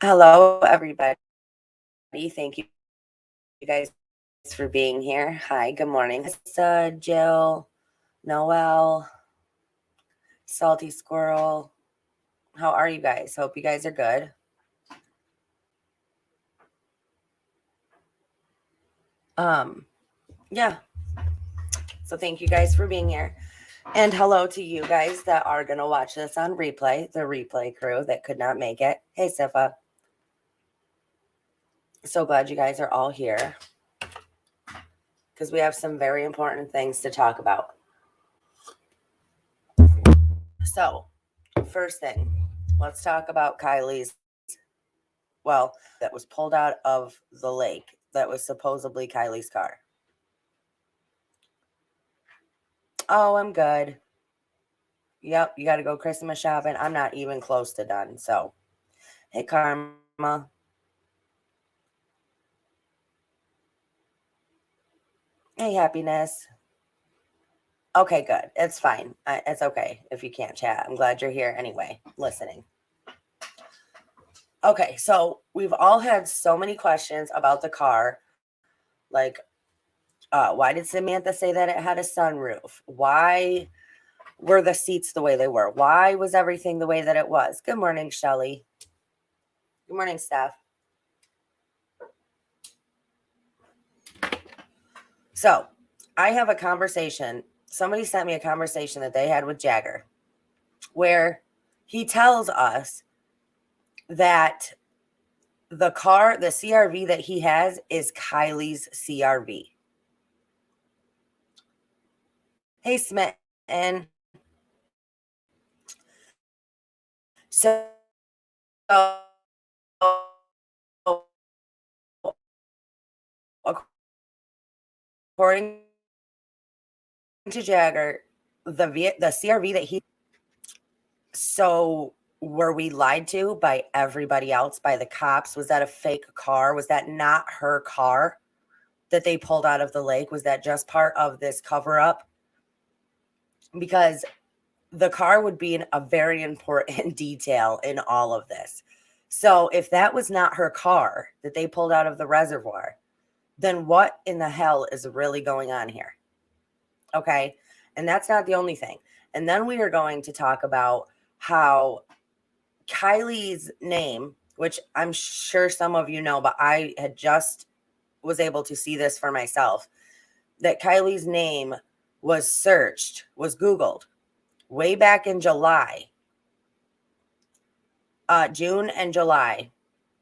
Hello, everybody. Thank you guys for being here. Hi, good morning. Jill, Noel, Salty Squirrel. How are you guys? Hope you guys are good. Yeah. So thank you guys for being here. And hello to you guys that are going to watch this on replay, the replay crew that could not make it. Hey, Sifa. So glad you guys are all here because we have some very important things to talk about. So, first thing, let's talk about Kiely's. Well, that was pulled out of the lake. That was supposedly Kiely's car. Oh, I'm good. Yep, you got to go Christmas shopping. I'm not even close to done. So, hey, Karma. Hey, Happiness. Okay, good. It's fine. It's okay if you can't chat. I'm glad you're here anyway, listening. Okay, so we've all had so many questions about the car. Like, why did Samantha say that it had a sunroof? Why were the seats the way they were? Why was everything the way that it was? Good morning, Shelly. Good morning, Steph. So I have a conversation. Somebody sent me a conversation that they had with Jagger where he tells us that the car, the CRV that he has is Kiely's CRV. Hey, Smith. And so according to Jagger, the CRV that he, so were we lied to by everybody else, by the cops? Was that a fake car? Was that not her car that they pulled out of the lake? Was that just part of this cover up? Because the car would be a very important detail in all of this. So if that was not her car that they pulled out of the reservoir, then what in the hell is really going on here? Okay. And that's not the only thing. And then we are going to talk about how Kiely's name, which I'm sure some of you know, but I had just was able to see this for myself, that Kiely's name was searched, was Googled way back in July, June and July,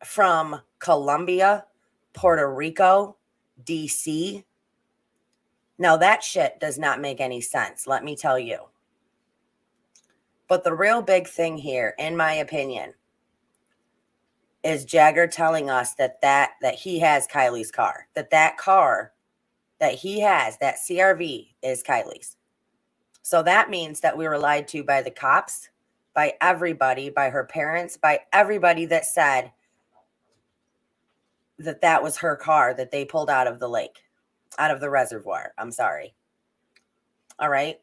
from Colombia, Puerto Rico, DC. Now that shit does not make any sense, let me tell you. But the real big thing here, in my opinion, is Jagger telling us that he has Kiely's car, that car that he has, that CRV, is Kiely's. So that means that we were lied to by the cops, by everybody, by her parents, by everybody that said that that was her car that they pulled out of the lake, out of the reservoir. I'm sorry. All right.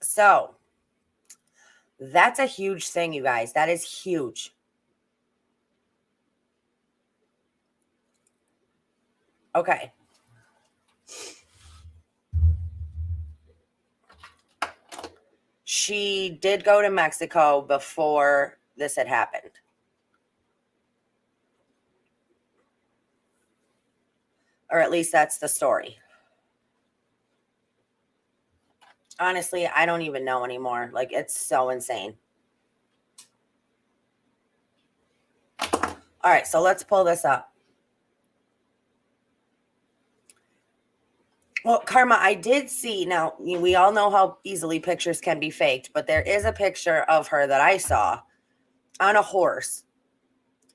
So that's a huge thing, you guys. That is huge. Okay. She did go to Mexico before this had happened. Or at least that's the story. Honestly, I don't even know anymore. Like, it's so insane. All right, so let's pull this up. Well, Karma, I did see, now we all know how easily pictures can be faked, but there is a picture of her that I saw on a horse.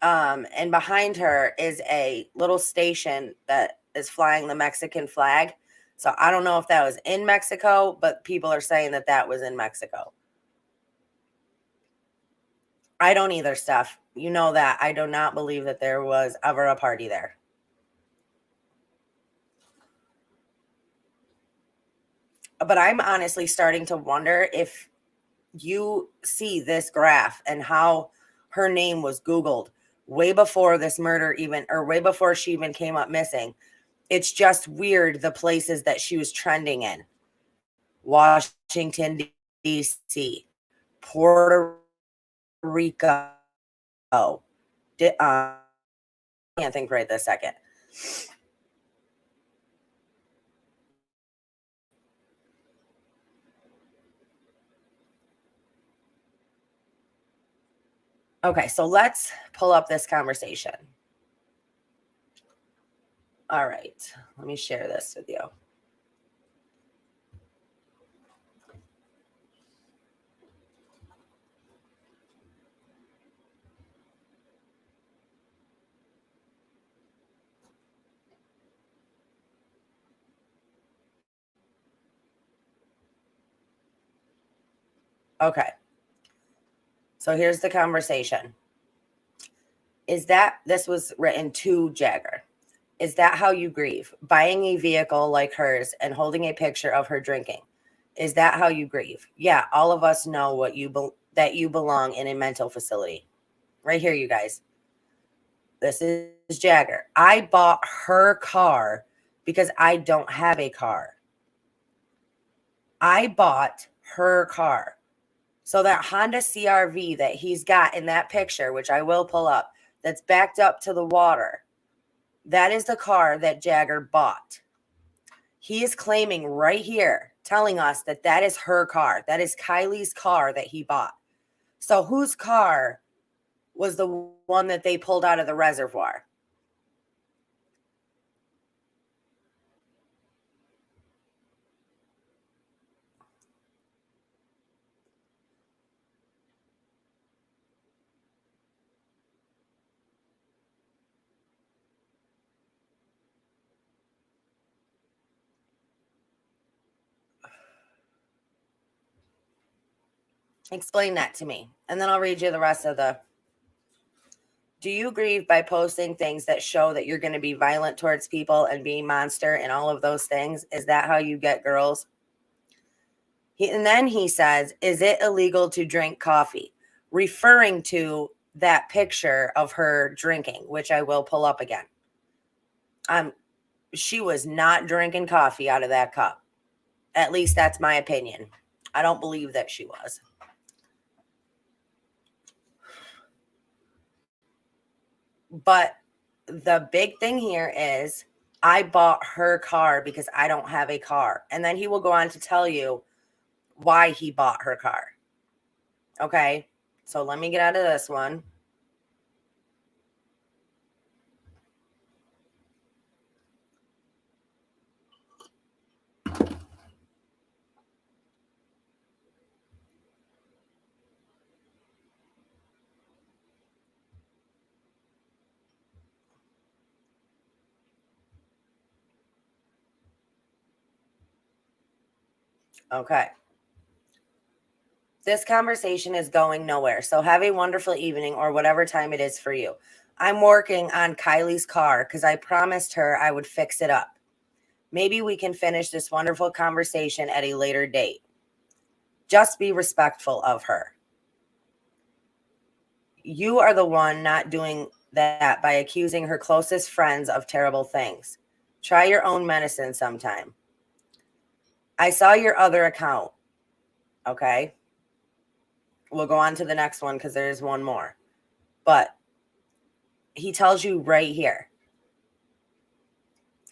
And behind her is a little station that is flying the Mexican flag. So I don't know if that was in Mexico, but people are saying that that was in Mexico. I don't either, Steph. You know that. I do not believe that there was ever a party there. But I'm honestly starting to wonder if you see this graph and how her name was Googled way before this murder even, or way before she even came up missing. It's just weird the places that she was trending in. Washington, D.C., Puerto Rico. Can't think right this second. Okay, so let's pull up this conversation. All right, let me share this with you. Okay, so here's the conversation. This was written to Jagger. Is that how you grieve? Buying a vehicle like hers and holding a picture of her drinking. Is that how you grieve? Yeah, all of us know that you belong in a mental facility. Right here, you guys. This is Jagger. I bought her car because I don't have a car. I bought her car. So that Honda CRV that he's got in that picture, which I will pull up, that's backed up to the water, that is the car that Jagger bought. He is claiming right here, telling us that that is her car. That is Kiely's car that he bought. So whose car was the one that they pulled out of the reservoir? Explain that to me. And then I'll read you the rest of the. Do you grieve by posting things that show that you're going to be violent towards people and be a monster and all of those things? Is that how you get girls? And then he says, is it illegal to drink coffee? Referring to that picture of her drinking, which I will pull up again. She was not drinking coffee out of that cup. At least that's my opinion. I don't believe that she was. But the big thing here is I bought her car because I don't have a car. And then he will go on to tell you why he bought her car. Okay. So let me get out of this one. Okay. This conversation is going nowhere. So have a wonderful evening or whatever time it is for you. I'm working on Kiely's car because I promised her I would fix it up. Maybe we can finish this wonderful conversation at a later date. Just be respectful of her. You are the one not doing that by accusing her closest friends of terrible things. Try your own medicine sometime. I saw your other account. Okay. We'll go on to the next one because there's one more. But he tells you right here,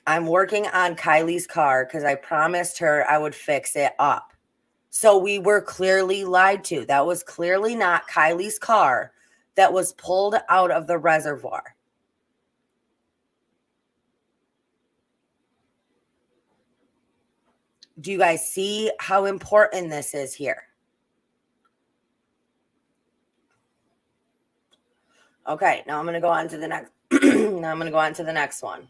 I'm working on Kiely's car because I promised her I would fix it up. So we were clearly lied to. That was clearly not Kiely's car that was pulled out of the reservoir. Do you guys see how important this is here? Okay, now I'm going to go on to the next. Now I'm going to go on to the next one.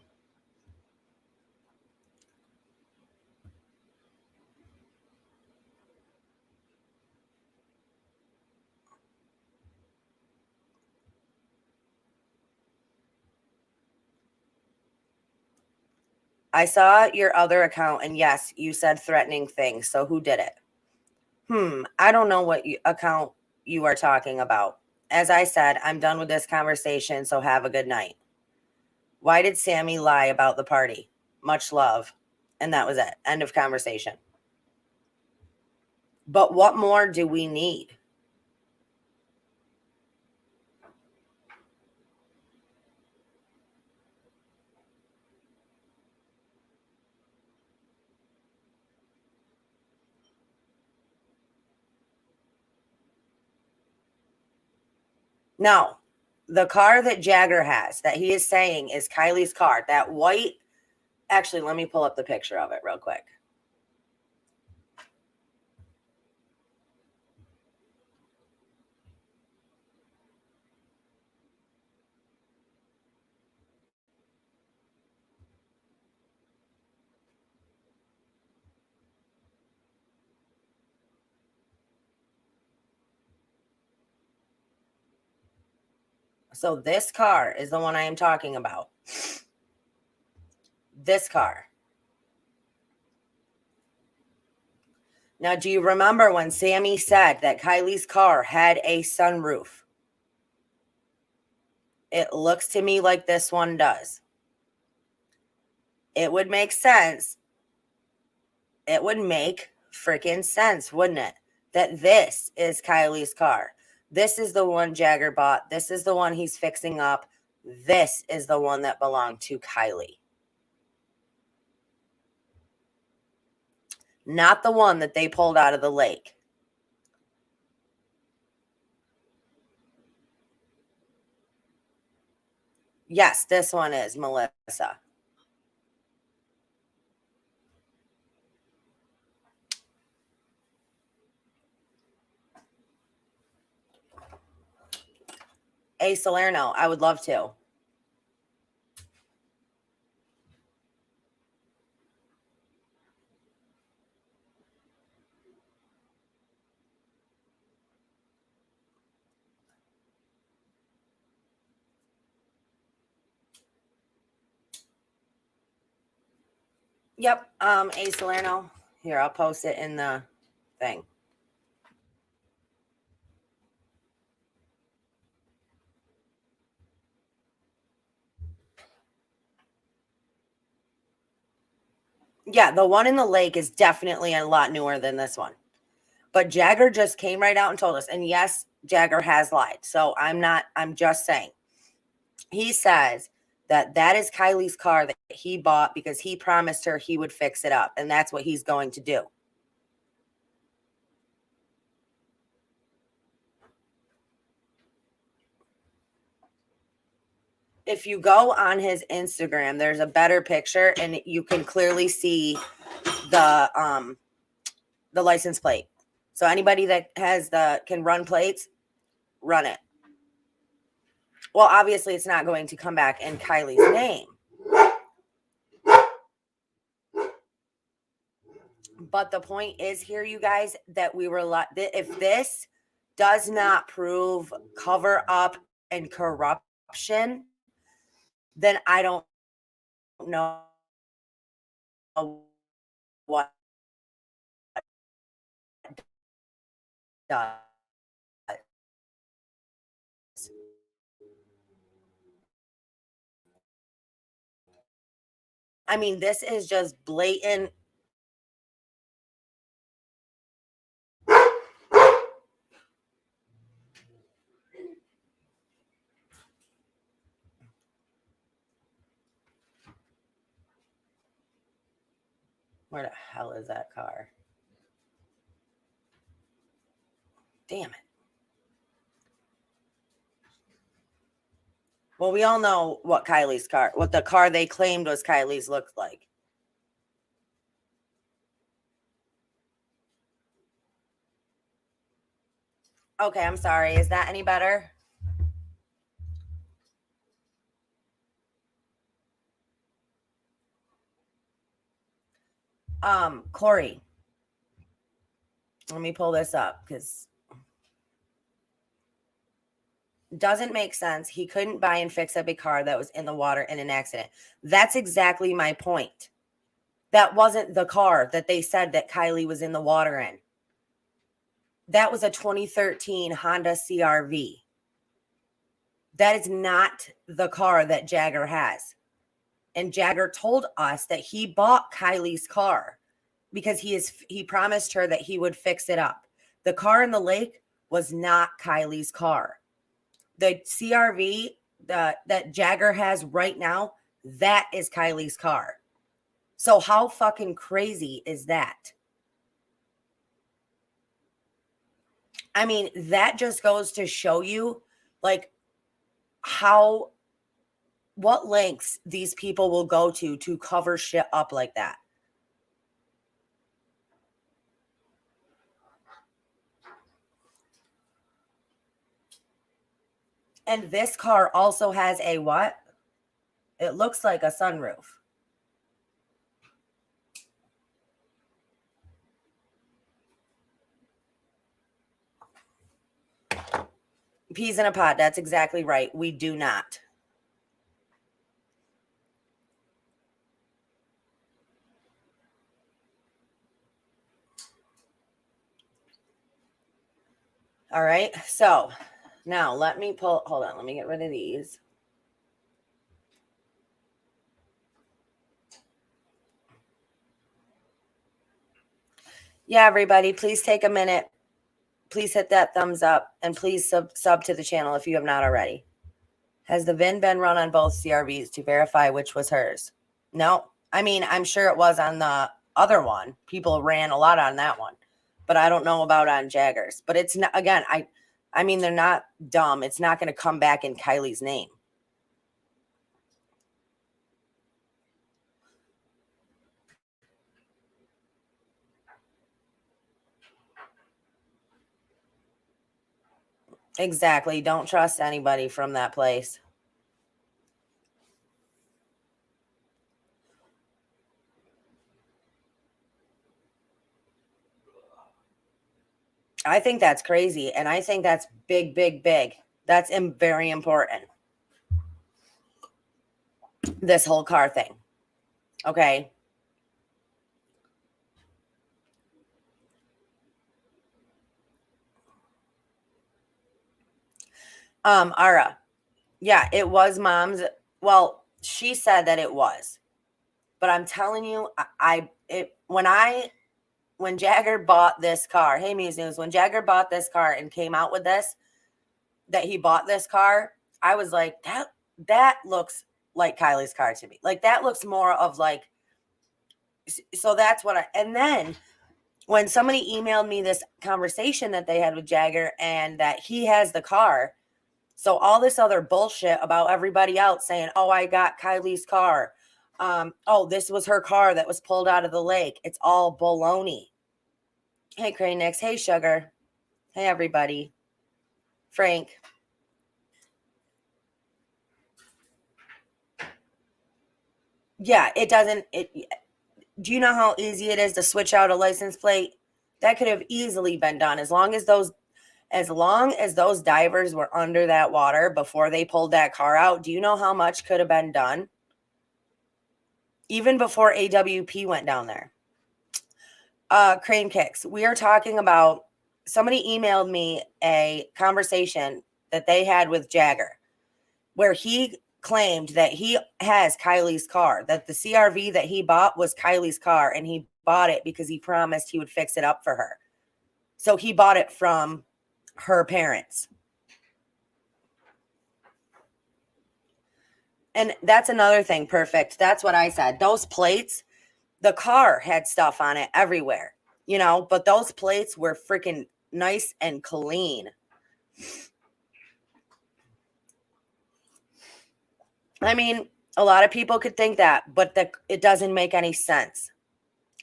I saw your other account, and yes, you said threatening things. So who did it? I don't know what account you are talking about. As I said, I'm done with this conversation, so have a good night. Why did Sammy lie about the party? Much love. And that was it. End of conversation. But what more do we need? No, the car that Jagger has that he is saying is Kiely's car, that white. Actually, let me pull up the picture of it real quick. So this car is the one I am talking about. This car. Now, do you remember when Sammy said that Kiely's car had a sunroof? It looks to me like this one does. It would make sense. It would make freaking sense, wouldn't it? That this is Kiely's car. This is the one Jagger bought. This is the one he's fixing up. This is the one that belonged to Kiely. Not the one that they pulled out of the lake. Yes, this one is Melissa. A Salerno, I would love to. Yep, A Salerno. Here, I'll post it in the thing. Yeah, the one in the lake is definitely a lot newer than this one. But Jagger just came right out and told us. And yes, Jagger has lied. So I'm just saying. He says that that is Kiely's car that he bought because he promised her he would fix it up. And that's what he's going to do. If you go on his Instagram, there's a better picture and you can clearly see the license plate. So anybody that can run plates, run it. Well, obviously it's not going to come back in Kiely's name. But the point is here, you guys, that we were if this does not prove cover up and corruption, then I don't know what does. I mean, this is just blatant. Where the hell is that car? Damn it. Well, we all know what the car they claimed was Kiely's looked like. Okay, I'm sorry. Is that any better? Corey. Let me pull this up because doesn't make sense. He couldn't buy and fix up a car that was in the water in an accident. That's exactly my point. That wasn't the car that they said that Kiely was in the water in. That was a 2013 Honda CRV. That is not the car that Jagger has. And Jagger told us that he bought Kiely's car because he promised her that he would fix it up. The car in the lake was not Kiely's car. The CRV that Jagger has right now, that is Kiely's car. So how fucking crazy is that? I mean, that just goes to show you like what lengths these people will go to cover shit up like that. And this car also has a what? It looks like a sunroof. Peas in a pod. That's exactly right. We do not. All right. So now let me hold on. Let me get rid of these. Yeah, everybody, please take a minute. Please hit that thumbs up and please sub to the channel if you have not already. Has the VIN been run on both CRVs to verify which was hers? No. I mean, I'm sure it was on the other one. People ran a lot on that one, but I don't know about on Jagger's. But it's not, again, I mean, they're not dumb. It's not going to come back in Kiely's name. Exactly. Don't trust anybody from that place. I think that's crazy. And I think that's big, big, big. That's very important. This whole car thing. Okay. Ara. Yeah, it was mom's. Well, she said that it was. But I'm telling you, when Jagger bought this car, hey Muse News, when Jagger bought this car and came out with this, that he bought this car, I was like, that looks like Kiely's car to me. Like that looks more of like, so that's what and then when somebody emailed me this conversation that they had with Jagger and that he has the car, so all this other bullshit about everybody else saying, oh, I got Kiely's car. Oh, this was her car that was pulled out of the lake. It's all baloney. Hey, Cranix. Hey, Sugar. Hey, everybody. Frank. Yeah, it doesn't. Do you know how easy it is to switch out a license plate? That could have easily been done as long as those divers were under that water before they pulled that car out. Do you know how much could have been done? Even before AWP went down there. Crane Kicks. We are talking about, somebody emailed me a conversation that they had with Jagger where he claimed that he has Kiely's car, that the CRV that he bought was Kiely's car, and he bought it because he promised he would fix it up for her. So he bought it from her parents. And that's another thing. Perfect. That's what I said. Those plates, the car had stuff on it everywhere, you know, but those plates were freaking nice and clean. I mean, a lot of people could think that, but it doesn't make any sense.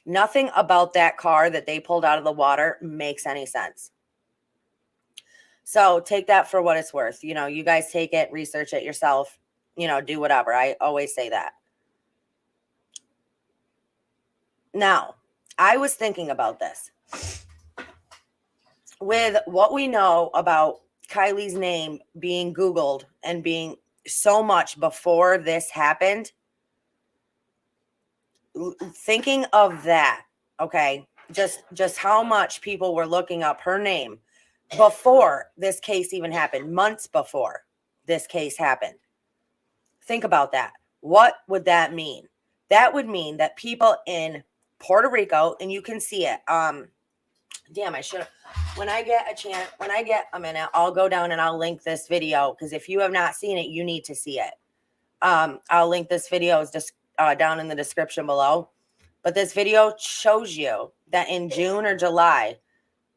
Nothing about that car that they pulled out of the water makes any sense. So take that for what it's worth. You know, you guys take it, research it yourself, you know, do whatever. I always say that. Now, I was thinking about this. With what we know about Kiely's name being Googled and being so much before this happened, thinking of that, okay, just how much people were looking up her name before this case even happened, months before. this case happened. Think about that. What would that mean? That would mean that people in Puerto Rico, and you can see it. Damn, I should have. When I get a chance, when I get a minute, I'll go down and I'll link this video, because if you have not seen it, you need to see it. I'll link this video is just down in the description below. But this video shows you that in June or July,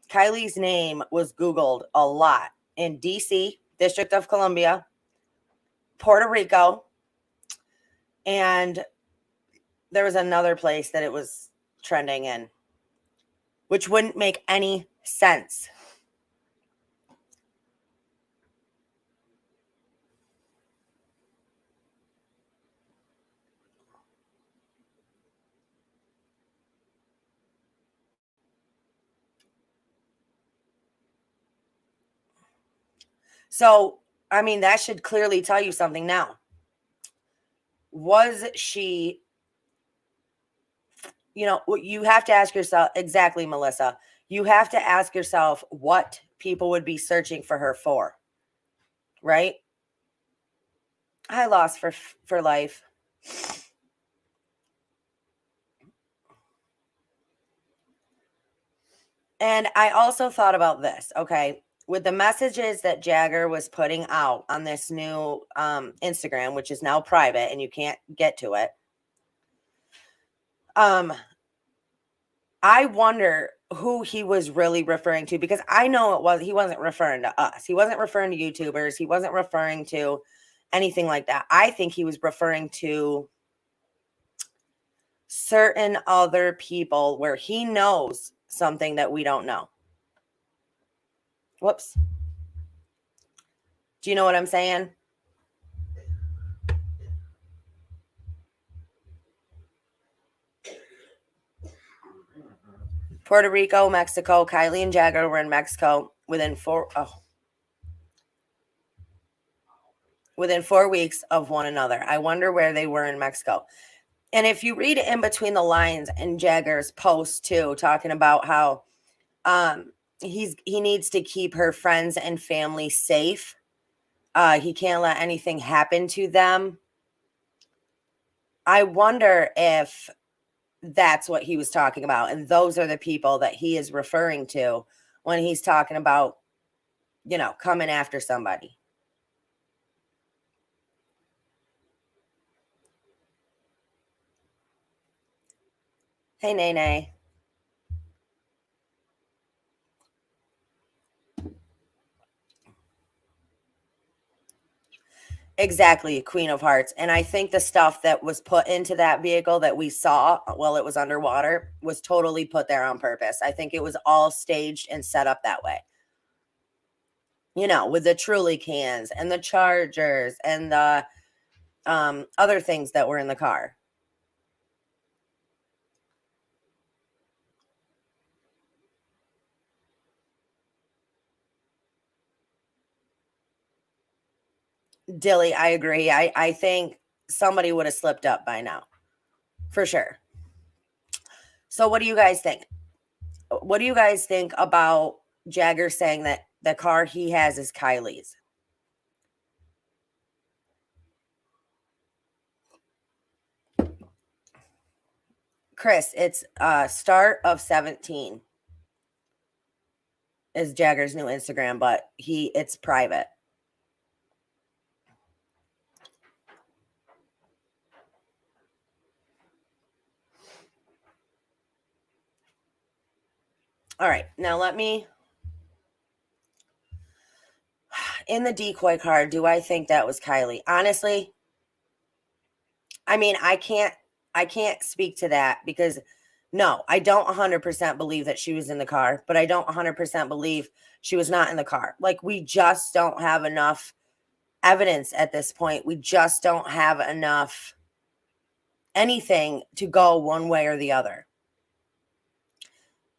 Kiely's name was Googled a lot in DC, District of Columbia, Puerto Rico, and there was another place that it was trending in, which wouldn't make any sense. So, I mean, that should clearly tell you something now. Was she, you have to ask yourself, exactly, Melissa, you have to ask yourself what people would be searching for her for, right? I lost for life. And I also thought about this, okay? With the messages that Jagger was putting out on this new Instagram, which is now private and you can't get to it. I wonder who he was really referring to, because I know he wasn't referring to us. He wasn't referring to YouTubers. He wasn't referring to anything like that. I think he was referring to certain other people where he knows something that we don't know. Whoops. Do you know what I'm saying? Puerto Rico, Mexico. Kiely and Jagger were in Mexico within 4 weeks of one another. I wonder where they were in Mexico. And if you read in between the lines in Jagger's post too, talking about how he needs to keep her friends and family safe. He can't let anything happen to them. I wonder if that's what he was talking about. And those are the people that he is referring to when he's talking about, coming after somebody. Hey, Nene. Exactly, Queen of Hearts. And I think the stuff that was put into that vehicle that we saw while it was underwater was totally put there on purpose. I think it was all staged and set up that way. With the Truly cans and the chargers and the other things that were in the car. Dilly, I agree. I think somebody would have slipped up by now. For sure. So what do you guys think? What do you guys think about Jagger saying that the car he has is Kiely's? Chris, it's start of 17 is Jagger's new Instagram, but it's private. All right, now let me, in the decoy car, do I think that was Kiely? Honestly, I mean, I can't speak to that, because no, I don't 100% believe that she was in the car, but I don't 100% believe she was not in the car. Like, we just don't have enough evidence at this point. We just don't have enough anything to go one way or the other.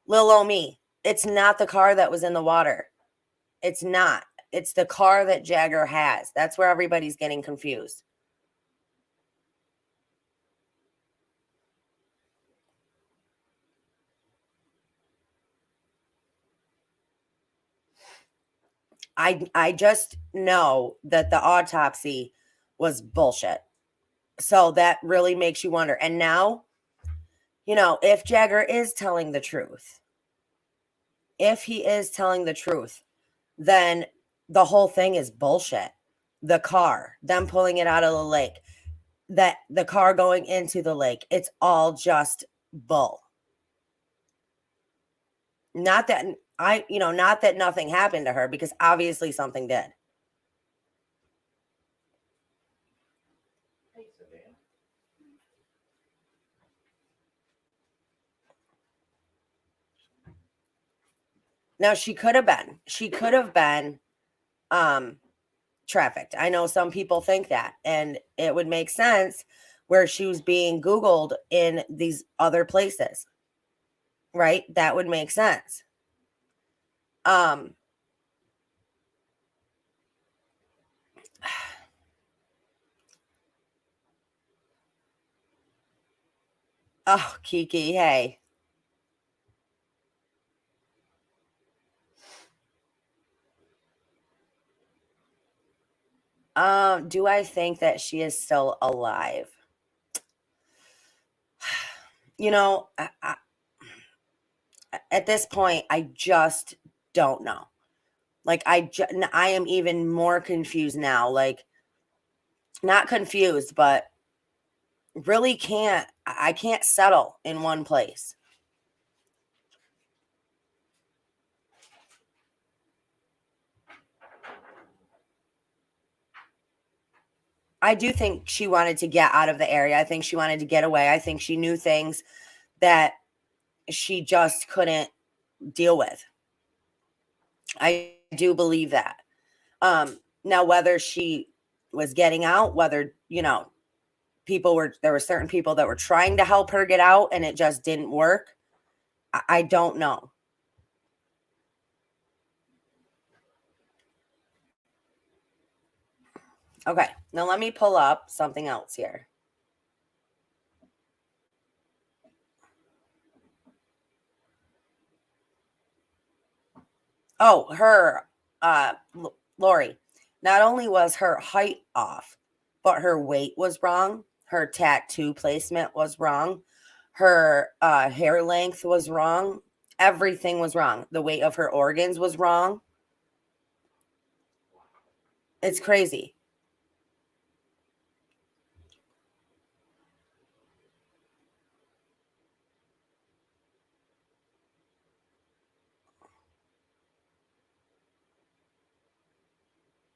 Lil O me, it's not the car that was in the water. It's not. It's the car that Jagger has. That's where everybody's getting confused. I just know that the autopsy was bullshit. So that really makes you wonder. And now, if Jagger is telling the truth, if he is telling the truth, then the whole thing is bullshit. The car, them pulling it out of the lake, that the car going into the lake, it's all just bull. Not that not that nothing happened to her, because obviously something did. Now she could have been trafficked. I know some people think that, and it would make sense where she was being Googled in these other places, right? That would make sense. Um, oh, Kiki, hey. Do I think that she is still alive? At this point, I just don't know. Like, I am even more confused now. Like, not confused, but really I can't settle in one place. I do think she wanted to get out of the area. I think she wanted to get away. I think she knew things that she just couldn't deal with. I do believe that. Now, whether she was getting out, whether, there were certain people that were trying to help her get out and it just didn't work. I don't know. Okay, now let me pull up something else here. Oh, Lori. Not only was her height off, but her weight was wrong. Her tattoo placement was wrong. Her hair length was wrong. Everything was wrong. The weight of her organs was wrong. It's crazy.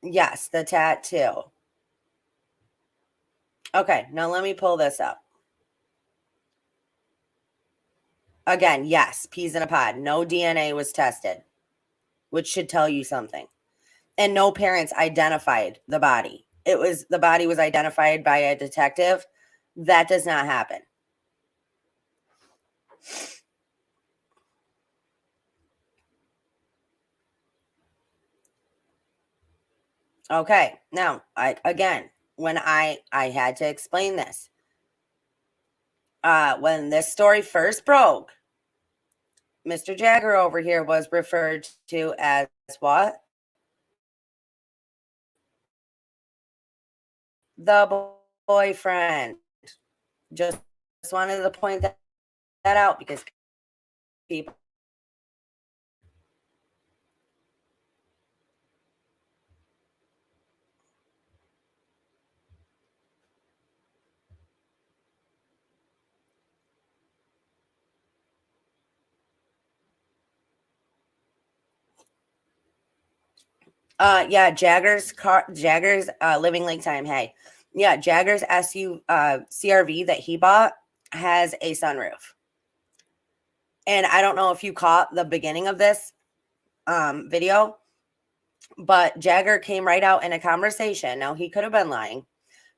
Yes, the tattoo. Okay, now let me pull this up. Again, yes, peas in a pod. No DNA was tested, which should tell you something. And no parents identified the body. The body was identified by a detective. That does not happen. Okay, now when I had to explain this, when this story first broke, Mr. Jagger over here was referred to as what? The boyfriend. Just wanted to point that out because people. Yeah, Jagger's living lake time. Hey, yeah, Jagger's CRV that he bought has a sunroof. And I don't know if you caught the beginning of this video, but Jagger came right out in a conversation. Now, he could have been lying,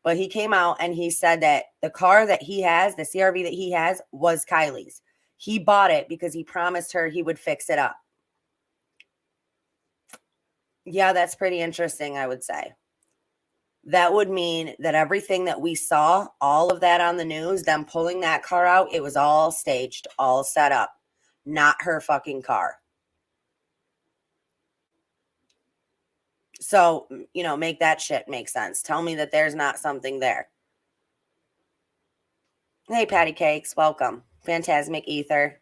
but he came out and he said that the car that he has, the CRV that he has, was Kiely's. He bought it because he promised her he would fix it up. Yeah, that's pretty interesting, I would say. That would mean that everything that we saw, all of that on the news, them pulling that car out, it was all staged, all set up. Not her fucking car. So, make that shit make sense. Tell me that there's not something there. Hey, Patty Cakes, welcome. Phantasmic Ether.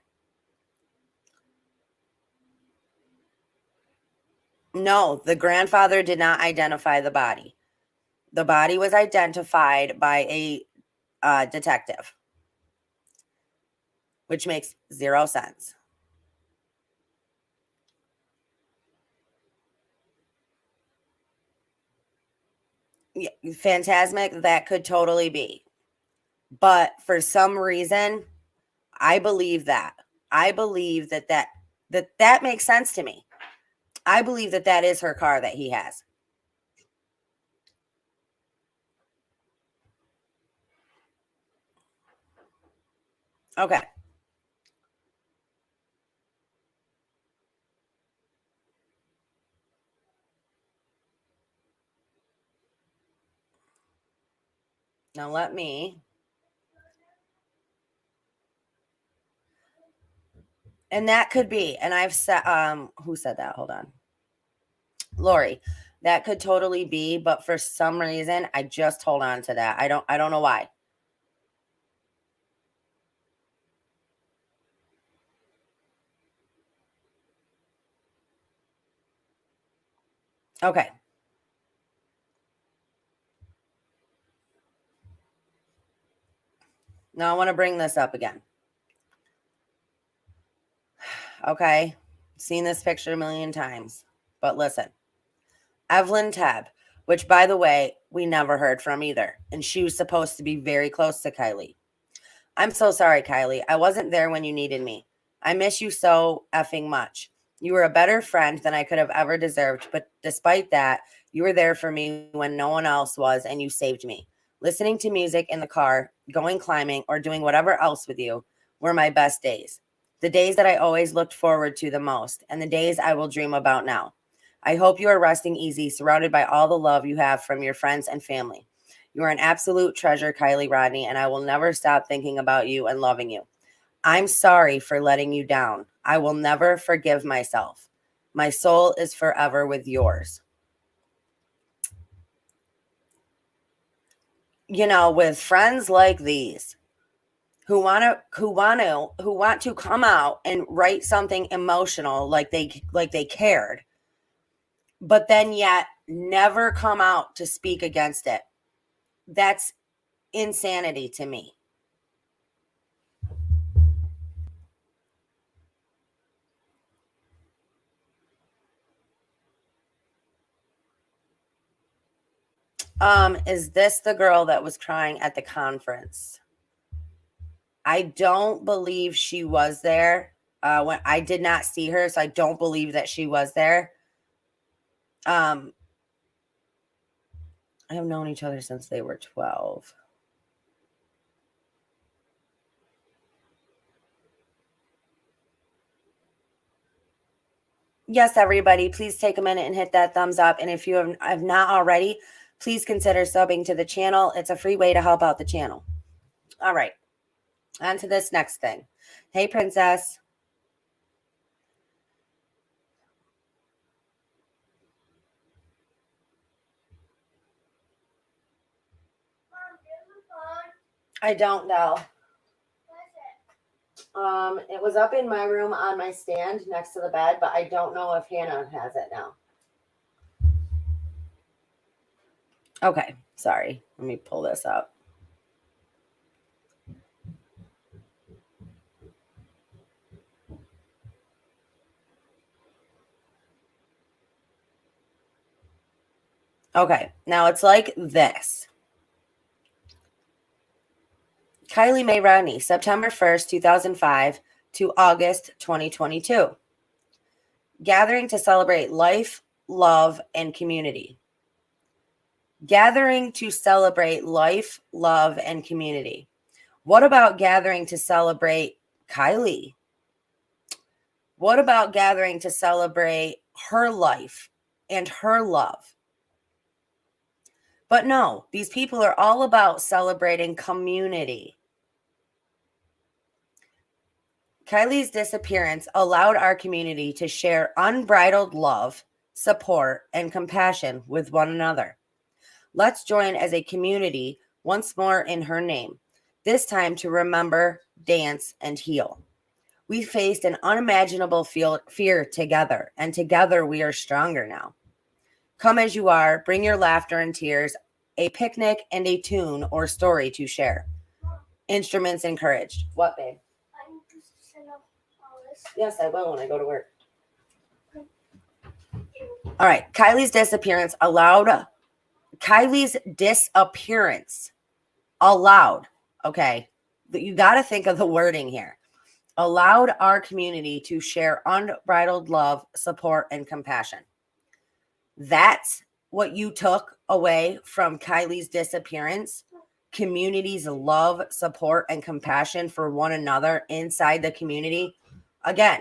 No, the grandfather did not identify the body. The body was identified by a detective, which makes zero sense. Yeah, Phantasmic, that could totally be. But for some reason, I believe that. I believe that makes sense to me. I believe that is her car that he has. Okay. Now let me. And that could be. And I've said, who said that? Hold on. Lori. That could totally be, but for some reason, I just hold on to that. I don't know why. Okay. Now I want to bring this up again. Okay. Seen this picture a million times. But listen. Evelyn Tebb, which by the way, we never heard from either. And she was supposed to be very close to Kiely. I'm so sorry, Kiely. I wasn't there when you needed me. I miss you so effing much. You were a better friend than I could have ever deserved, but despite that, you were there for me when no one else was, and you saved me. Listening to music in the car, going climbing, or doing whatever else with you were my best days. The days that I always looked forward to the most, and the days I will dream about now. I hope you are resting easy, surrounded by all the love you have from your friends and family. You are an absolute treasure, Kiely Rodni, and I will never stop thinking about you and loving you. I'm sorry for letting you down. I will never forgive myself. My soul is forever with yours. With friends like these who want to come out and write something emotional like they cared, but then yet never come out to speak against it. That's insanity to me. Is this the girl that was crying at the conference? I don't believe she was there. When I did not see her, so I don't believe that she was there. I have known each other since they were 12. Yes, everybody, please take a minute and hit that thumbs up. And if you have not already, please consider subbing to the channel. It's a free way to help out the channel. All right, on to this next thing. Hey, Princess. I don't know. It was up in my room on my stand next to the bed, but I don't know if Hannah has it now. Okay, sorry. Let me pull this up. Okay, now it's like this. Kiely Rodni, September 1st, 2005 to August 2022. Gathering to celebrate life, love, and community. Gathering to celebrate life, love, and community. What about gathering to celebrate Kiely? What about gathering to celebrate her life and her love? But no, these people are all about celebrating community. Kiely's disappearance allowed our community to share unbridled love, support, and compassion with one another. Let's join as a community once more in her name, this time to remember, dance, and heal. We faced an unimaginable fear together, and together we are stronger now. Come as you are, bring your laughter and tears, a picnic and a tune or story to share. Instruments encouraged. What, babe? I need to send off all this. Yes, I will when I go to work. All right. Kiely's disappearance allowed. Okay. You got to think of the wording here. Allowed our community to share unbridled love, support, and compassion. That's what you took away from Kiely's disappearance. Community's love, support, and compassion for one another inside the community. Again,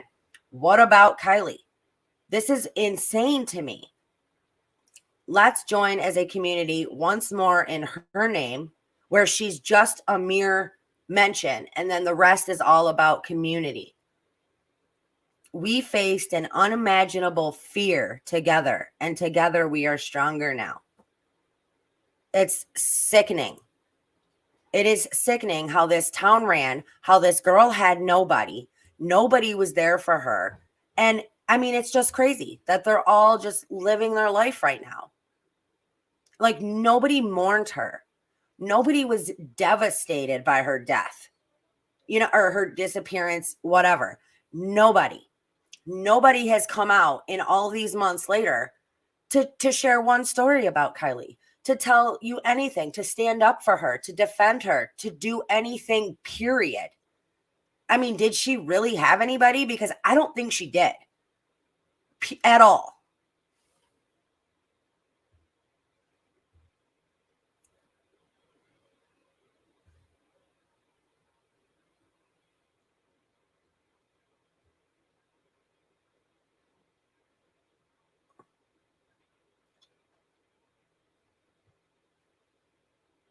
what about Kiely? This is insane to me. Let's join as a community once more in her name, where she's just a mere mention, and then the rest is all about community. We faced an unimaginable fear together, and together we are stronger now. It's sickening. It is sickening how this town ran, how this girl had nobody. Nobody was there for her. And I mean, it's just crazy that they're all just living their life right now. Like, nobody mourned her. Nobody was devastated by her death, or her disappearance, whatever. Nobody has come out in all these months later to share one story about Kiely, to tell you anything, to stand up for her, to defend her, to do anything, period. I mean, did she really have anybody? Because I don't think she did at all.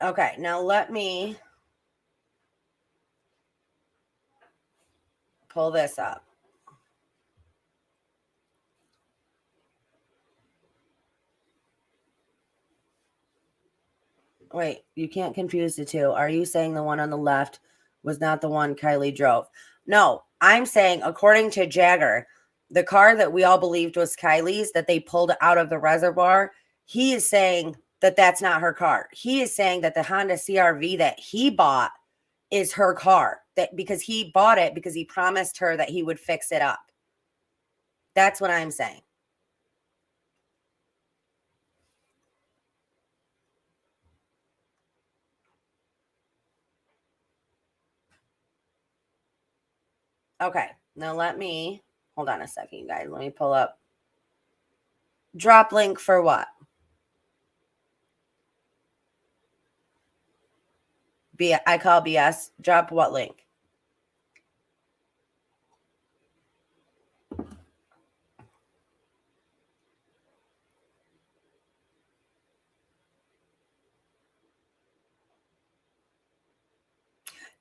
Okay, now let me pull this up. Wait, you can't confuse the two. Are you saying the one on the left was not the one Kiely drove? No, I'm saying, according to Jagger, the car that we all believed was Kiely's that they pulled out of the reservoir, he is saying that that's not her car. He is saying that the Honda CRV that he bought is her car, that because he bought it because he promised her that he would fix it up. That's what I'm saying. Okay, now hold on a second, you guys. Let me pull up. Drop link for what? I call BS. Drop what link?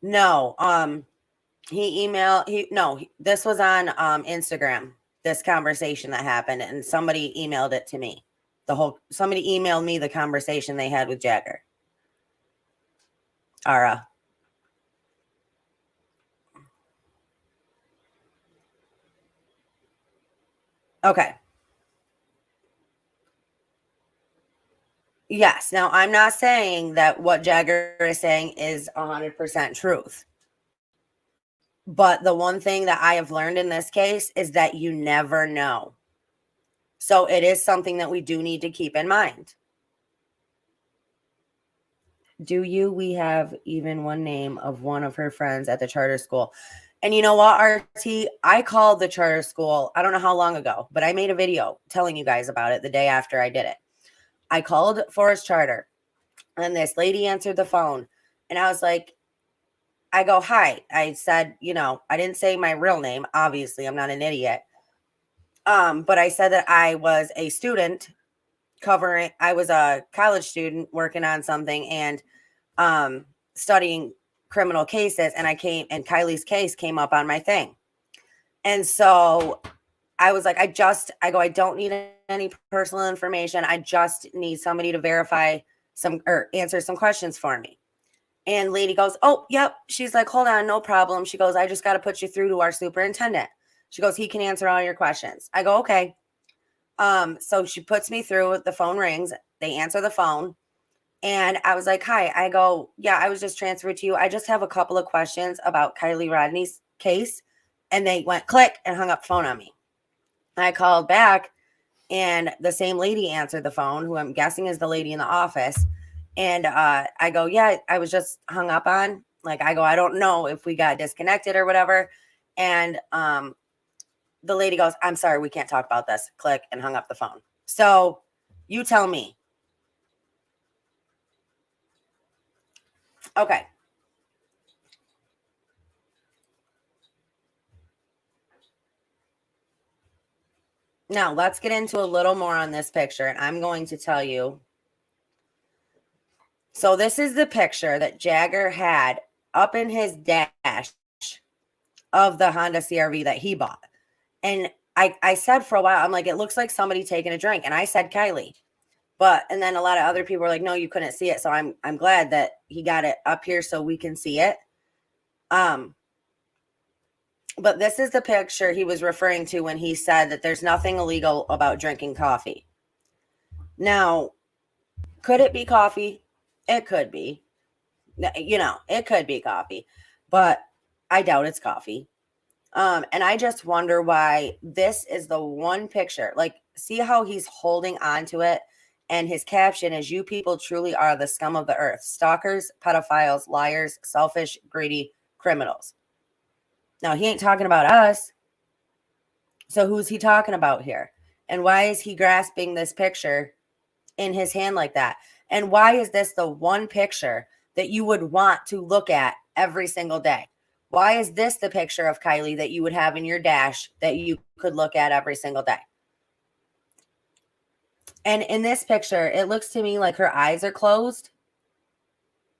No, this was on Instagram, this conversation that happened, and somebody emailed it to me. Somebody emailed me the conversation they had with Jagger. Ara. Okay. Yes. Now, I'm not saying that what Jagger is saying is 100% truth. But the one thing that I have learned in this case is that you never know. So it is something that we do need to keep in mind. We have even one name of one of her friends at the charter school. And you know what, RT? I called the charter school, I don't know how long ago, but I made a video telling you guys about it the day after I did it. I called Forest Charter, and this lady answered the phone, and I was like, I go, hi. I said, I didn't say my real name. Obviously, I'm not an idiot. But I said that I was a student I was a college student working on something and studying criminal cases, and Kiely's case came up on my thing. And so I was like, I don't need any personal information. I just need somebody to verify some or answer some questions for me. And lady goes, oh, yep. She's like, hold on, no problem. She goes, I just got to put you through to our superintendent. She goes, he can answer all your questions. I go, okay. So she puts me through, the phone rings, they answer the phone. And I was like, hi. I go, yeah, I was just transferred to you. I just have a couple of questions about Kiely Rodni's case. And they went click and hung up the phone on me. I called back and the same lady answered the phone, who I'm guessing is the lady in the office. And I go, yeah, I was just hung up on. Like, I go, I don't know if we got disconnected or whatever. And the lady goes, I'm sorry, we can't talk about this. Click and hung up the phone. So you tell me. Okay. Now let's get into a little more on this picture. And I'm going to tell you. So this is the picture that Jagger had up in his dash of the Honda CRV that he bought. And I said for a while, I'm like, it looks like somebody taking a drink. And I said Kiely. And then a lot of other people were like, no, you couldn't see it. So I'm glad that he got it up here so we can see it. But this is the picture he was referring to when he said that there's nothing illegal about drinking coffee. Now, could it be coffee? It could be. It could be coffee, but I doubt it's coffee. And I just wonder why this is the one picture. Like, see how he's holding on to it? And his caption is, you people truly are the scum of the earth. Stalkers, pedophiles, liars, selfish, greedy criminals. Now, he ain't talking about us. So who's he talking about here? And why is he grasping this picture in his hand like that? And why is this the one picture that you would want to look at every single day? Why is this the picture of Kiely that you would have in your dash that you could look at every single day? And in this picture, it looks to me like her eyes are closed.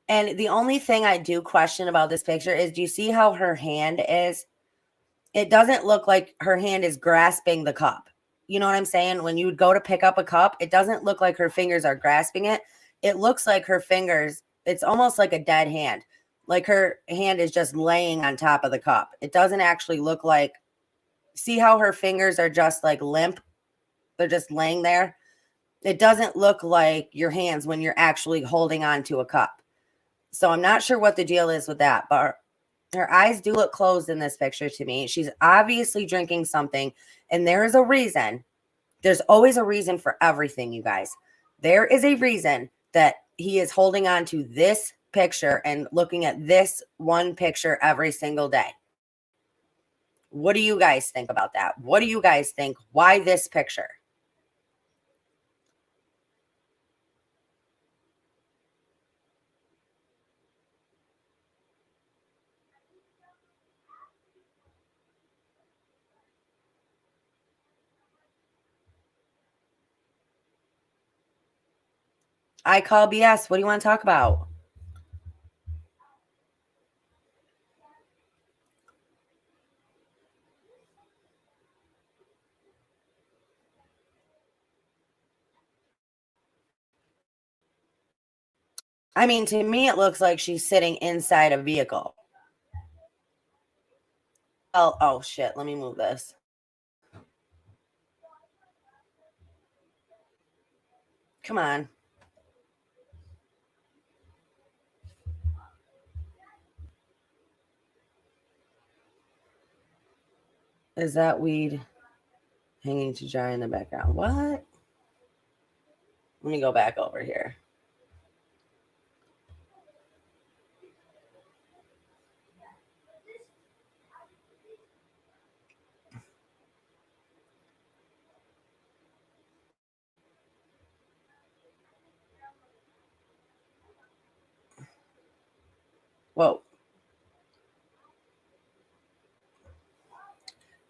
And the only thing I do question about this picture is, do you see how her hand is? It doesn't look like her hand is grasping the cup. You know what I'm saying? When you would go to pick up a cup, it doesn't look like her fingers are grasping it. It looks like her fingers, it's almost like a dead hand. Like her hand is just laying on top of the cup. It doesn't actually look like, see how her fingers are just like limp? They're just laying there. It doesn't look like your hands when you're actually holding on to a cup. So I'm not sure what the deal is with that, but her eyes do look closed in this picture to me. She's obviously drinking something, and there is a reason. There's always a reason for everything, you guys. There is a reason that he is holding on to this picture and looking at this one picture every single day. What do you guys think about that? What do you guys think? Why this picture? I call BS. What do you want to talk about? I mean, to me, it looks like she's sitting inside a vehicle. Oh shit. Let me move this. Come on. Is that weed hanging to dry in the background? What? Let me go back over here. Whoa.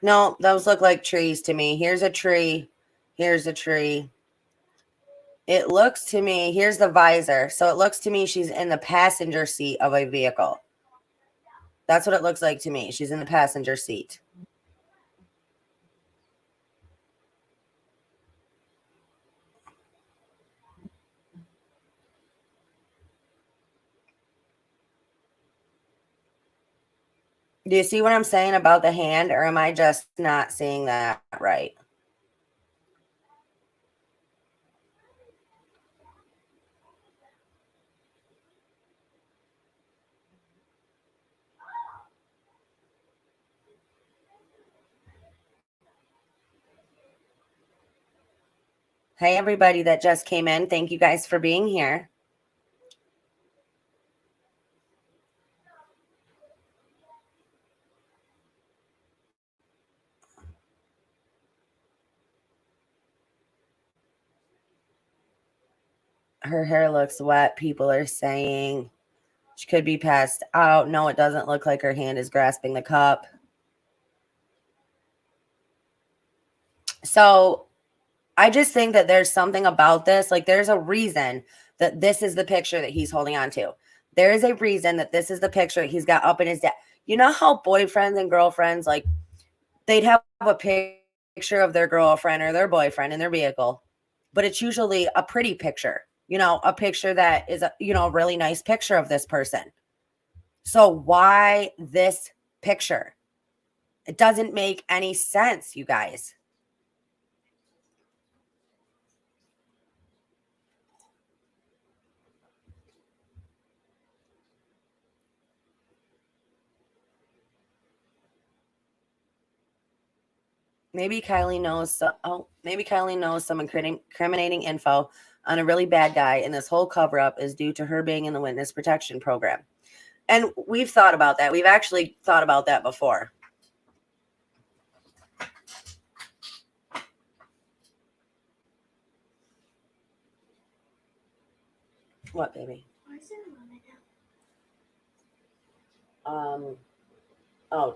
No, those look like trees to me. Here's a tree. Here's a tree. It looks to me, here's the visor. So it looks to me she's in the passenger seat of a vehicle. That's what it looks like to me. She's in the passenger seat. Do you see what I'm saying about the hand, or am I just not seeing that right? Hey, everybody that just came in. Thank you guys for being here. Her hair looks wet. People are saying she could be passed out. No, it doesn't look like her hand is grasping the cup. So I just think that there's something about this. Like, there's a reason that this is the picture that he's holding on to. There is a reason that this is the picture he's got up in his desk. You know how boyfriends and girlfriends, like, they'd have a picture of their girlfriend or their boyfriend in their vehicle, but it's usually a pretty picture, a picture that is a really nice picture of this person. So why this picture? It doesn't make any sense, you guys. Maybe Kiely knows. Maybe Kiely knows some incriminating info on a really bad guy, and this whole cover up is due to her being in the witness protection program. And we've thought about that. We've actually thought about that before. What, baby? Oh,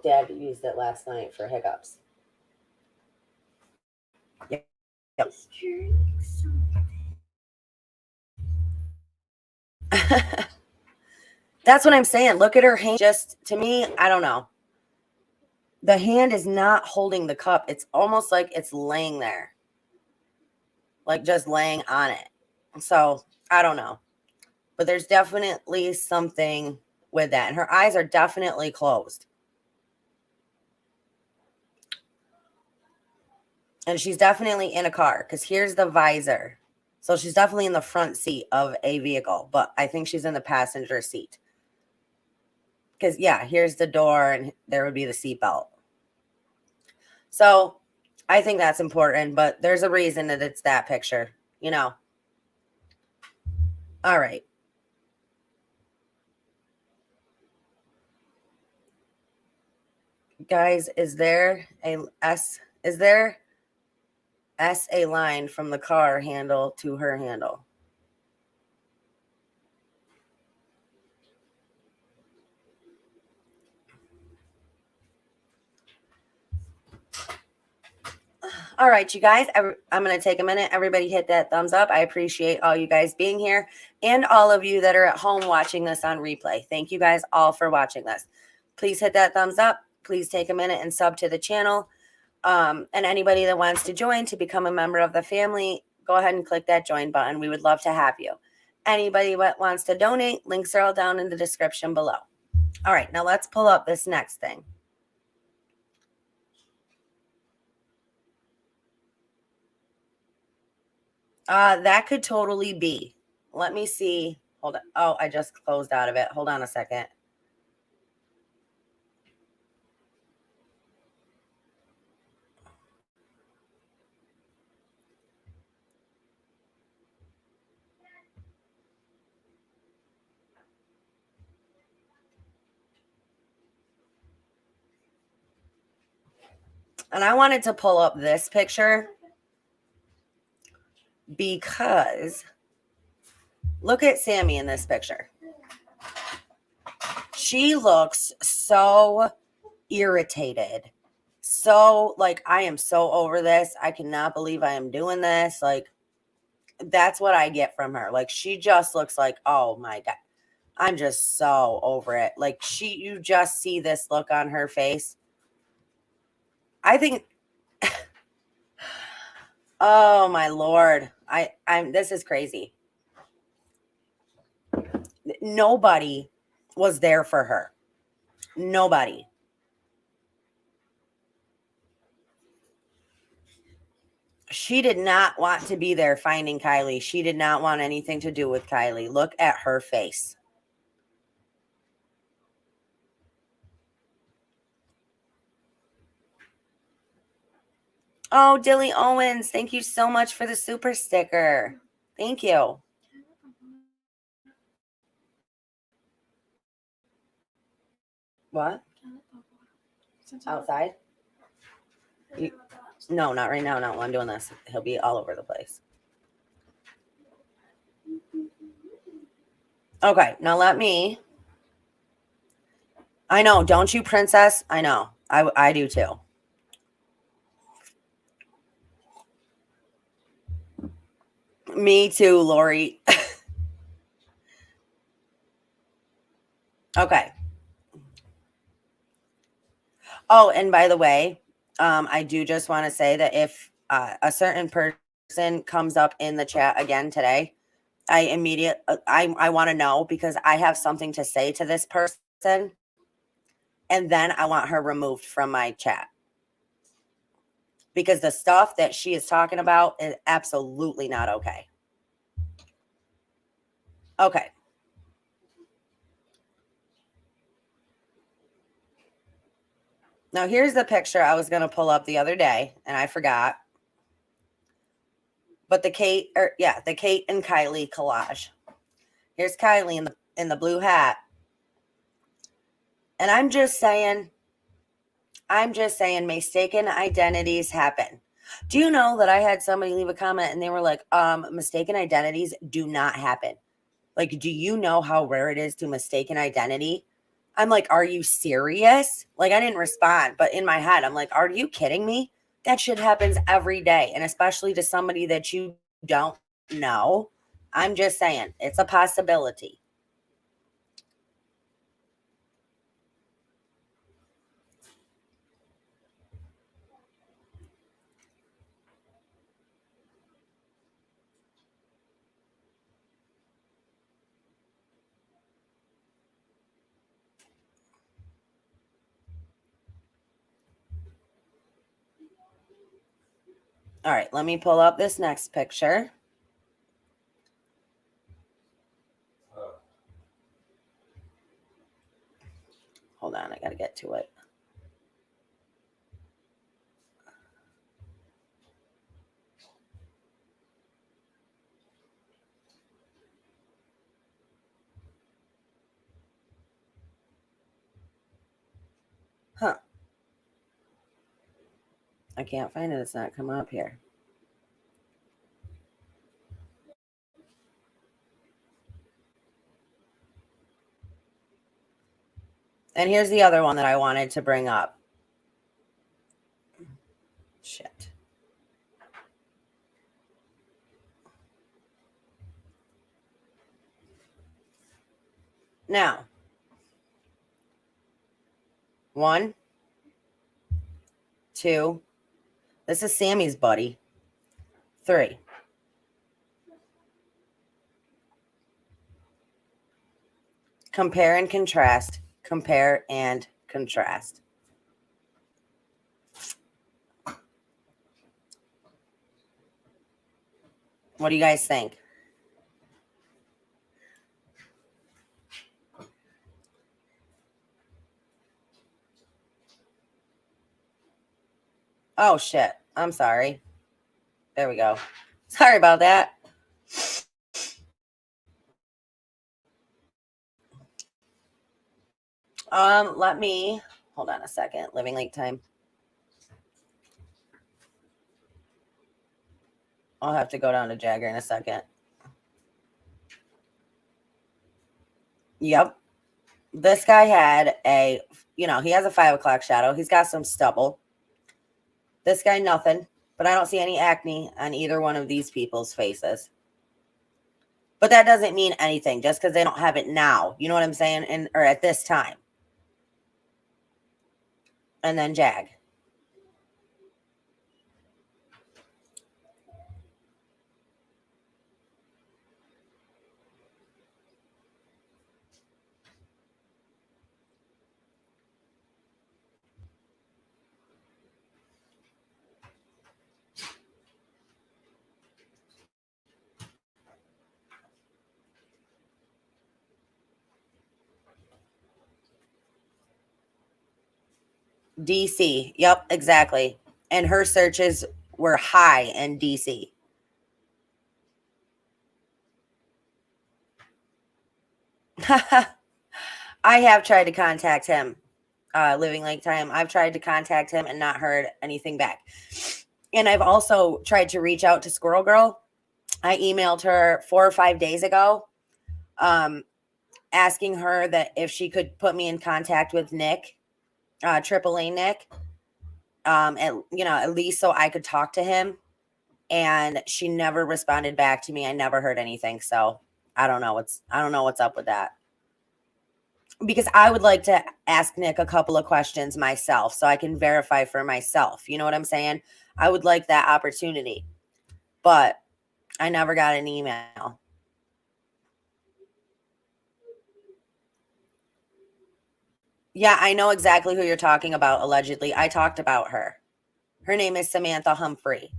Dad used it last night for hiccups. Yep. That's what I'm saying. Look at her hand. Just to me, I don't know. The hand is not holding the cup. It's almost like it's laying there, like just laying on it. So I don't know. But there's definitely something with that. And her eyes are definitely closed. And she's definitely in a car because here's the visor. So she's definitely in the front seat of a vehicle, but I think she's in the passenger seat. Because, yeah, here's the door and there would be the seatbelt. So I think that's important, but there's a reason that it's that picture, All right. Guys, is there a line from the car handle to her handle? All right, you guys, I'm going to take a minute. Everybody hit that thumbs up. I appreciate all you guys being here and all of you that are at home watching this on replay. Thank you guys all for watching this. Please hit that thumbs up. Please take a minute and sub to the channel. And anybody that wants to join to become a member of the family, go ahead and click that join button. We would love to have you. Anybody that wants to donate, links are all down in the description below. All right, now let's pull up this next thing. That could totally be. Let me see. Hold on. Oh, I just closed out of it. Hold on a second. And I wanted to pull up this picture because look at Sammy in this picture. She looks so irritated. So, like, I am so over this. I cannot believe I am doing this. Like, that's what I get from her. Like, she just looks like, oh my God, I'm just so over it. Like, you just see this look on her face. I think, oh my Lord, this is crazy. Nobody was there for her. Nobody. She did not want to be there finding Kiely. She did not want anything to do with Kiely. Look at her face. Oh, Dilly Owens, thank you so much for the super sticker. Thank you. What? Outside? No, not right now. Not while I'm doing this. He'll be all over the place. Okay, now let me. I know, don't you, princess? I know. I do too. Me too, Lori. Okay. Oh, and by the way, I do just want to say that if a certain person comes up in the chat again today, I want to know because I have something to say to this person, and then I want her removed from my chat because the stuff that she is talking about is absolutely not okay. Okay. Now here's the picture I was going to pull up the other day and I forgot. But the Kate and Kiely collage. Here's Kiely in the blue hat. And I'm just saying mistaken identities happen. Do you know that I had somebody leave a comment and they were like, mistaken identities do not happen. Like, do you know how rare it is to mistake an identity? I'm like, are you serious? Like, I didn't respond, but in my head, I'm like, are you kidding me? That shit happens every day. And especially to somebody that you don't know. I'm just saying, it's a possibility. All right, let me pull up this next picture. Hold on, I got to get to it. Huh. I can't find it. It's not coming up here. And here's the other one that I wanted to bring up. Shit. Now, 1, 2. This is Sammy's buddy. 3. Compare and contrast. Compare and contrast. What do you guys think? Oh, shit. I'm sorry. There we go. Sorry about that. Let me hold on a second. Living late time. I'll have to go down to Jagger in a second. Yep. This guy had he has a 5 o'clock shadow. He's got some stubble. This guy, nothing. But I don't see any acne on either one of these people's faces. But that doesn't mean anything just because they don't have it now. You know what I'm saying? Or at this time. And then Jag. DC. Yep, exactly. And her searches were high in DC. I have tried to contact him, Living Lake Time. I've tried to contact him and not heard anything back. And I've also tried to reach out to Squirrel Girl. I emailed her 4 or 5 days ago, um, asking her that if she could put me in contact with Nick, AAA Nick, at least so I could talk to him. And she never responded back to me. I never heard anything. So I don't know what's up with that. Because I would like to ask Nick a couple of questions myself so I can verify for myself. You know what I'm saying? I would like that opportunity. But I never got an email. Yeah, I know exactly who you're talking about, allegedly. I talked about her. Her name is Samantha Humphrey.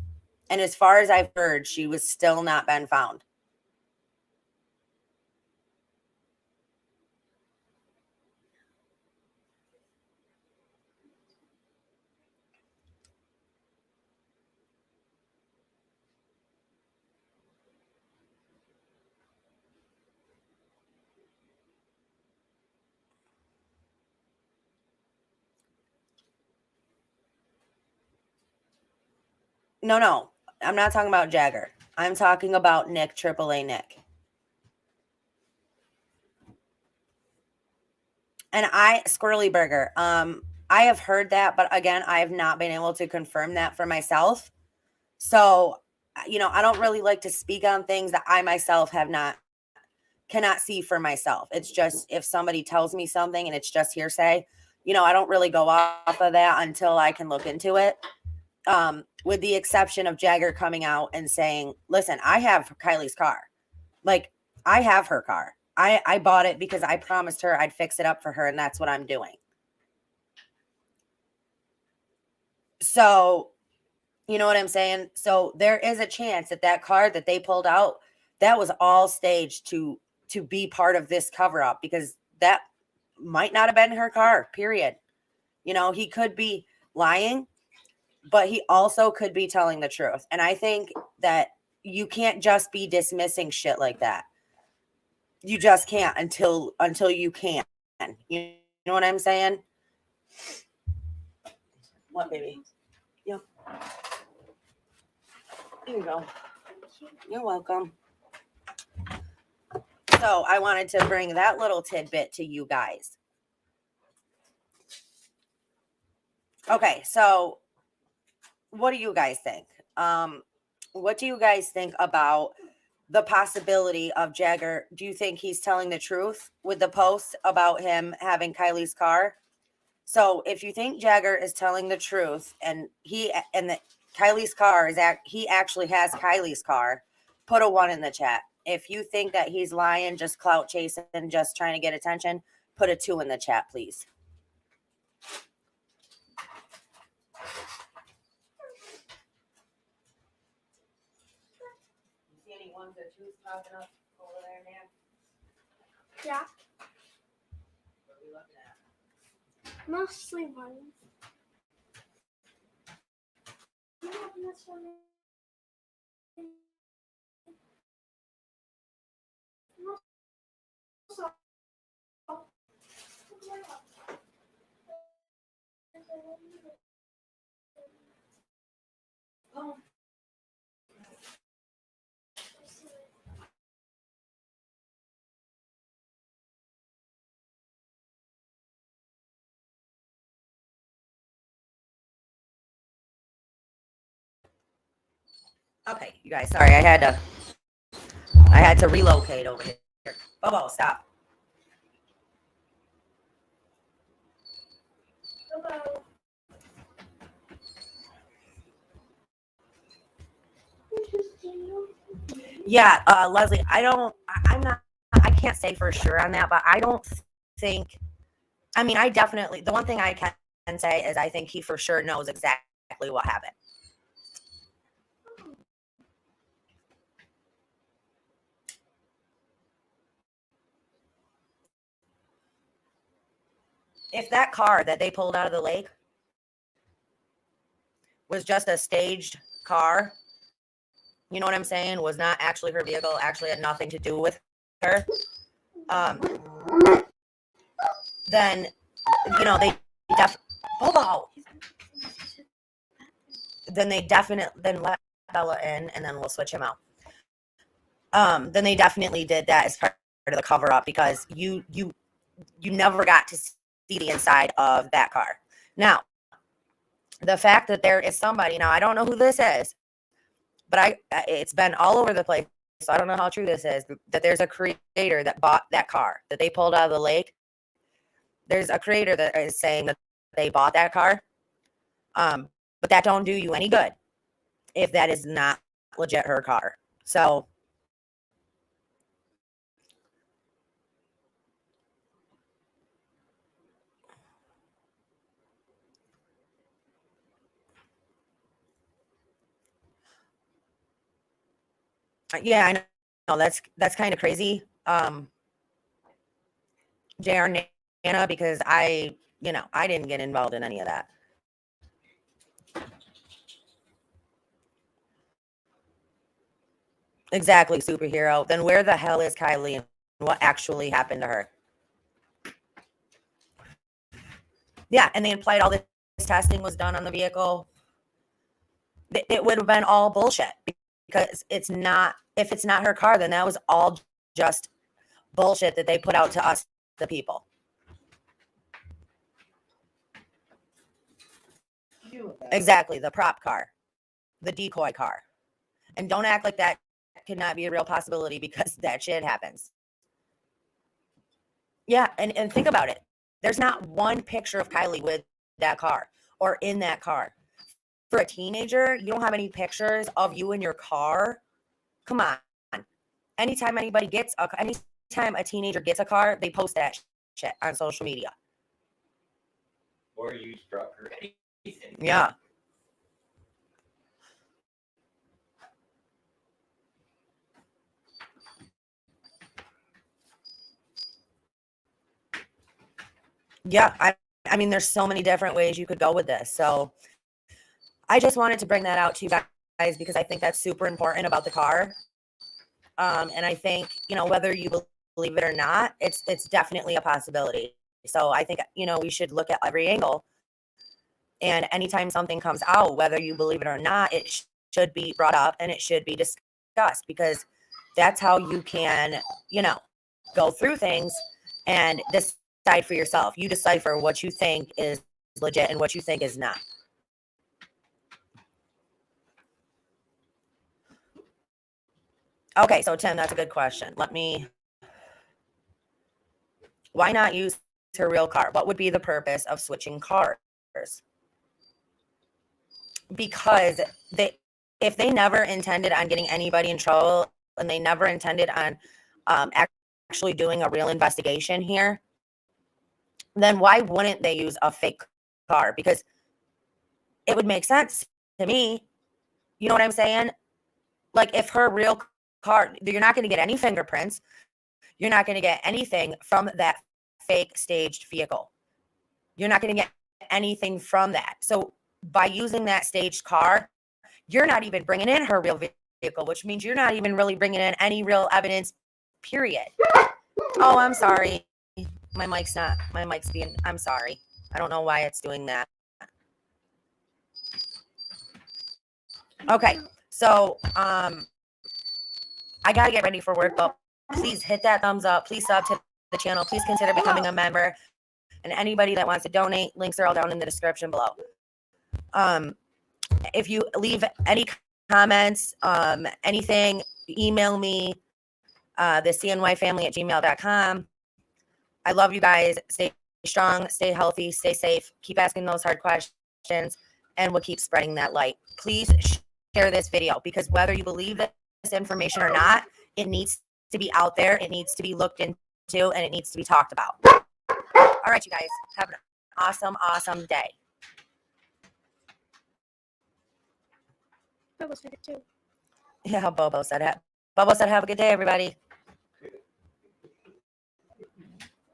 And as far as I've heard, she was still not been found. No, no. I'm not talking about Jagger. I'm talking about Nick, AAA Nick. And Squirrely Burger. I have heard that, but again, I have not been able to confirm that for myself. So, I don't really like to speak on things that I myself cannot see for myself. It's just if somebody tells me something and it's just hearsay, I don't really go off of that until I can look into it. With the exception of Jagger coming out and saying, listen, I have Kiely's car. Like, I have her car. I bought it because I promised her I'd fix it up for her, and that's what I'm doing. So, you know what I'm saying? So there is a chance that that car that they pulled out, that was all staged to be part of this cover up, because that might not have been her car, period. He could be lying, but he also could be telling the truth. And I think that you can't just be dismissing shit like that. You just can't until you can. You know what I'm saying? What, baby? Yeah. Here you go. You're welcome. So I wanted to bring that little tidbit to you guys. Okay, so what do you guys think? What do you guys think about the possibility of Jagger? Do you think he's telling the truth with the post about him having Kiely's car? So if you think Jagger is telling the truth and that Kiely's car he actually has Kiely's car, put a 1 in the chat. If you think that he's lying, just clout chasing, just trying to get attention, put a 2 in the chat, please. See any 1s or 2s popping up over there, man? Yeah, What are we looking at? mostly ones. You have this one. Oh. Okay, you guys, sorry, I had to relocate over here. Bobo, stop. Hello. Yeah, Leslie, I can't say for sure on that, but I don't think, I mean, the one thing I can say is I think he for sure knows exactly what happened. If that car that they pulled out of the lake was just a staged car, you know what I'm saying, was not actually her vehicle, actually had nothing to do with her, then, you know, then they definitely, then let Bella in and then we'll switch him out. Then they definitely did that as part of the cover up, because you never got to see the inside of that car. Now, the fact that there is somebody, now I don't know who this is, but it's been all over the place, so I don't know how true this is, that there's a creator that bought that car that they pulled out of the lake. There's a creator that is saying that they bought that car, but that don't do you any good if that is not legit her car. So yeah, I know that's kind of crazy, JR Nana, because I didn't get involved in any of that. Exactly, superhero. Then where the hell is Kiely and what actually happened to her? Yeah, and they implied all this testing was done on the vehicle. It would have been all bullshit, because if it's not her car, then that was all just bullshit that they put out to us, the people. Exactly, the prop car, the decoy car. And don't act like that cannot be a real possibility, because that shit happens. Yeah, and think about it. There's not one picture of Kiely with that car or in that car. For a teenager, you don't have any pictures of you in your car. Come on. Anytime a teenager gets a car, they post that shit on social media. Or you struck or anything. Yeah. Yeah, I mean, there's so many different ways you could go with this. So I just wanted to bring that out to you guys, because I think that's super important about the car. And I think, whether you believe it or not, it's definitely a possibility. So I think, we should look at every angle. And anytime something comes out, whether you believe it or not, it should be brought up and it should be discussed, because that's how you can, go through things and decide for yourself. You decipher what you think is legit and what you think is not. Okay, so Tim, that's a good question. Why not use her real car? What would be the purpose of switching cars? Because if they never intended on getting anybody in trouble, and they never intended on actually doing a real investigation here, then why wouldn't they use a fake car? Because it would make sense to me. You know what I'm saying? Like, if her real car, you're not going to get any fingerprints. You're not going to get anything from that fake staged vehicle. You're not going to get anything from that. So by using that staged car, you're not even bringing in her real vehicle, which means you're not even really bringing in any real evidence, period. Oh, I'm sorry. My mic's being, I'm sorry. I don't know why it's doing that. Okay, so I got to get ready for work, but please hit that thumbs up. Please sub to the channel. Please consider becoming a member. And anybody that wants to donate, links are all down in the description below. If you leave any comments, anything, email me, the cnyfamily@gmail.com. I love you guys. Stay strong, stay healthy, stay safe. Keep asking those hard questions, and we'll keep spreading that light. Please share this video, because whether you believe this information or not, it needs to be out there. It needs to be looked into, and it needs to be talked about. All right, you guys, have an awesome, awesome day. Bobo said it too. Yeah, Bobo said it. Bobo said, have a good day, everybody.